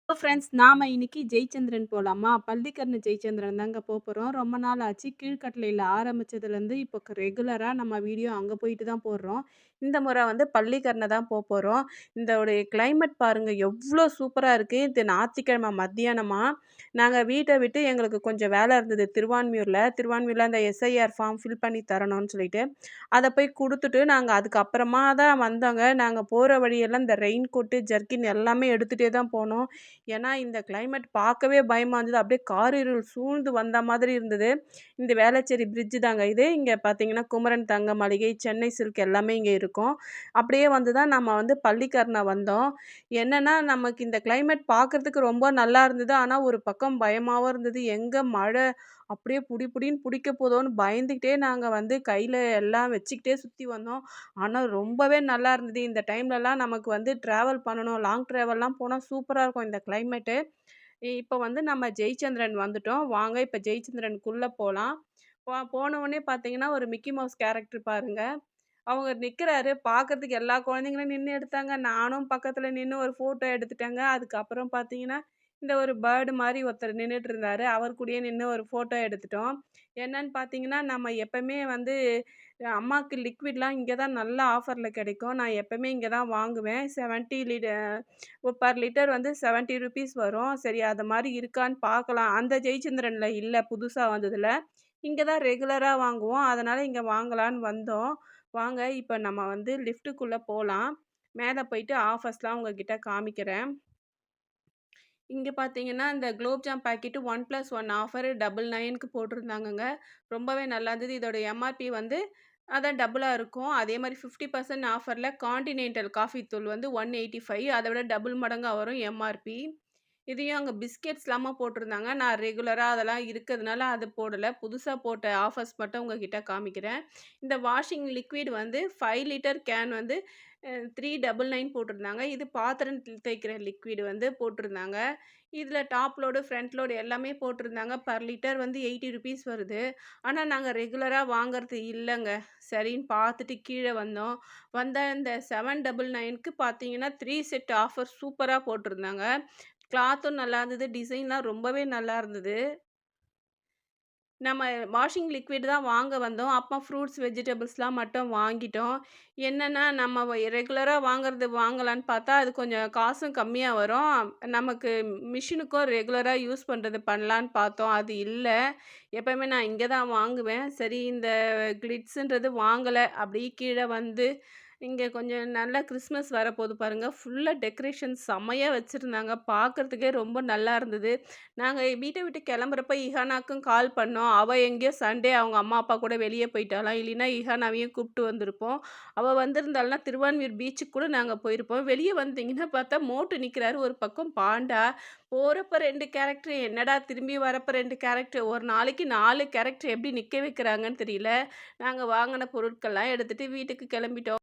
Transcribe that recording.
Friends நாம இன்னைக்கு ஜெயச்சந்திரன் போலாமா? பள்ளிக்கரணை ஜெயச்சந்திரன் தாங்க போறோம். ரொம்ப நாள் ஆச்சு. கீழ்கட்டளையில ஆரம்பிச்சதுலேருந்து இப்போ ரெகுலரா நம்ம வீடியோ அங்க போயிட்டு தான் போடுறோம். இந்த முறை வந்து பள்ளிக்கரணை தான் போறோம். இதோடைய கிளைமேட் பாருங்க எவ்ளோ சூப்பரா இருக்கு. இது ஞாயித்துக்கிழமை மத்தியானமா நாங்க வீட்ட விட்டு எங்களுக்கு கொஞ்சம் வேலை இருந்தது திருவான்மியூர்ல அந்த எஸ்ஐஆர் ஃபார்ம் ஃபில் பண்ணி தரணும்னு சொல்லிட்டு, அத போய் குடுத்துட்டு நாங்க அதுக்கப்புறமா தான் வந்தோங்க. நாங்க போற வழியெல்லாம் இந்த ரெயின் கோட்டு, ஜர்க்கின் எல்லாமே எடுத்துட்டே தான் போனோம். ஏன்னா, இந்த கிளைமேட் பார்க்கவே பயமா இருந்தது. அப்படியே காரிருள் சூழ்ந்து வந்த மாதிரி இருந்தது. இந்த வேளச்சேரி பிரிட்ஜ் தாங்க இது. இங்க பார்த்தீங்கன்னா, குமரன் தங்க மாளிகை, சென்னை சில்க் எல்லாமே இங்க இருக்கும். அப்படியே வந்து தான் நம்ம வந்து பள்ளிக்கரணை வந்தோம். என்னன்னா, நமக்கு இந்த கிளைமேட் பார்க்கறதுக்கு ரொம்ப நல்லா இருந்தது. ஆனா, ஒரு பக்கம் பயமாவும் இருந்தது. எங்க மழை அப்படியே புடி புடின்னு புடிக்க போதோன்னு பயந்துக்கிட்டே நாங்க வந்து கையில எல்லாம் வச்சுக்கிட்டே சுத்தி வந்தோம். ஆனா, ரொம்பவே நல்லா இருந்தது. இந்த டைம்லலாம் நமக்கு வந்து ட்ராவல் பண்ணணும். லாங் ட்ராவல்லாம் போனா சூப்பரா இருக்கும் இந்த கிளைமேட்டு. இப்ப வந்து நம்ம ஜெயச்சந்திரன் வந்துட்டோம். வாங்க இப்ப ஜெயச்சந்திரனுக்குள்ள போலாம். போனவுனே பார்த்தீங்கன்னா, ஒரு மிக்கி மவுஸ் கேரக்டர் பாருங்க. அவங்க நிக்கிறாரு. பார்க்கறதுக்கு எல்லா குழந்தைங்களும் நின்னு எடுத்தாங்க. நானும் பக்கத்துல நின்னு ஒரு ஃபோட்டோ எடுத்துட்டேங்க. அதுக்கப்புறம் பார்த்தீங்கன்னா, இந்த ஒரு பேர்டு மாரி ஒருத்தர் நின்னுட்டு இருந்தாரு. அவர் கூடயே நின்னு ஒரு ஃபோட்டோ எடுத்துட்டோம். என்னன்னு பார்த்தீங்கன்னா, நம்ம எப்பவுமே வந்து அம்மாக்கு லிக்விட்லாம் இங்க தான் நல்ல ஆஃபர்ல கிடைக்கும். நான் எப்பவுமே இங்க தான் வாங்குவேன். 70 பெர் லிட்டர் வந்து ₹70 வரும். சரி அது மாரி இருக்கான்னு பார்க்கலாம். அந்த ஜெயச்சந்திரன்ல இல்ல புதுசா வந்ததுல. இங்க தான் ரெகுலரா வாங்குவோம். அதனால இங்க வாங்கலான்னு வந்தோம். வாங்க இப்ப நம்ம வந்து லிஃப்ட்டுக்குள்ள போலாம். மேல போயிட்டு ஆஃபர்ஸ்லாம் உங்ககிட்ட காமிக்கிறேன். இங்க பார்த்தீங்கன்னா, இந்த குலோப் ஜாம் பாக்கெட் 1+1 ஆஃபர் 999க்கு போட்டிருந்தாங்கங்க. ரொம்பவே நல்லா இருந்தது. இதோட எம்ஆர்பி வந்து அதான் டபுளா இருக்கும். அதே மாரி 50% ஆஃபர்ல கான்டினென்டல் காஃபி தூள் வந்து 185 அத விட டபுள் மடங்கா வரும் எம்ஆர்பி. இதையும் அங்க பிஸ்கெட்ஸ்லாமா போட்டிருந்தாங்க. நான் ரெகுலரா அதெல்லாம் இருக்கிறதுனால அது போடல. புதுசா போட்ட ஆஃபர்ஸ் மட்டும் உங்ககிட்ட காமிக்கிறேன். இந்த வாஷிங் லிக்விட் வந்து 5 லிட்டர் கேன் வந்து 399 போட்டிருந்தாங்க. இது பாத்திரம் தேய்க்கிற லிக்விட் வந்து போட்டிருந்தாங்க. இதில டாப் லோடு, ஃப்ரண்ட் லோடு எல்லாமே போட்டிருந்தாங்க. பர் லிட்டர் வந்து ₹80 வருது. ஆனா நாங்க ரெகுலரா வாங்குறது இல்லங்க. சரின்னு பார்த்துட்டு கீழ வந்தோம். வந்தா இந்த 799க்கு பார்த்தீங்கன்னா, 3 செட் ஆஃபர் சூப்பரா போட்டிருந்தாங்க. கிளாத்தும் நல்லா இருந்தது. டிசைன்லாம் ரொம்பவே நல்லா இருந்தது. நம்ம வாஷிங் லிக்விட் தான் வாங்க வந்தோம். அப்போ ஃப்ரூட்ஸ், வெஜிடபிள்ஸ்லாம் மட்டும் வாங்கிட்டோம். என்னன்னா, நம்ம ரெகுலரா வாங்குறது வாங்கலான்னு பார்த்தா, அது கொஞ்சம் காசும் கம்மியா வரும். நமக்கு மிஷினுக்கும் ரெகுலரா யூஸ் பண்றது பண்ணலான்னு பார்த்தோம். அது இல்ல. எப்பவுமே நான் இங்க தான் வாங்குவேன். சரி இந்த கிளிட்ஸ்ன்றது வாங்கல. அப்படியே கீழ வந்து இங்க கொஞ்சம் நல்லா கிறிஸ்மஸ் வரப்போது பாருங்க. ஃபுல்லா டெக்கரேஷன் செம்மையா வச்சிருந்தாங்க. பார்க்கறதுக்கே ரொம்ப நல்லா இருந்தது. நாங்க வீட்ட விட்டு கிளம்புறப்ப இஹானாக்கும் கால் பண்ணோம். அவ எங்கேயோ சண்டே அவங்க அம்மா, அப்பா கூட வெளிய போயிட்டாளாம். இல்லைன்னா இஹானாவையும் கூப்பிட்டு வந்திருப்போம். அவ வந்திருந்தாள்னா திருவான்மியூர் பீச்சுக்கு கூட நாங்க போயிருப்போம். வெளிய வந்தீங்கன்னா பார்த்தா மோட்டு நிக்கிறாரு ஒரு பக்கம் பாண்டா. போறப்ப 2 கேரக்டர் என்னடா திரும்பி வரப்ப 2 கேரக்டர். ஒரு நாளைக்கு 4 கேரக்டர் எப்படி நிக்க வைக்கிறாங்கன்னு தெரியல. நாங்க வாங்குன பொருட்கள்லாம் எடுத்துட்டு வீட்டுக்கு கிளம்பிட்டோம்.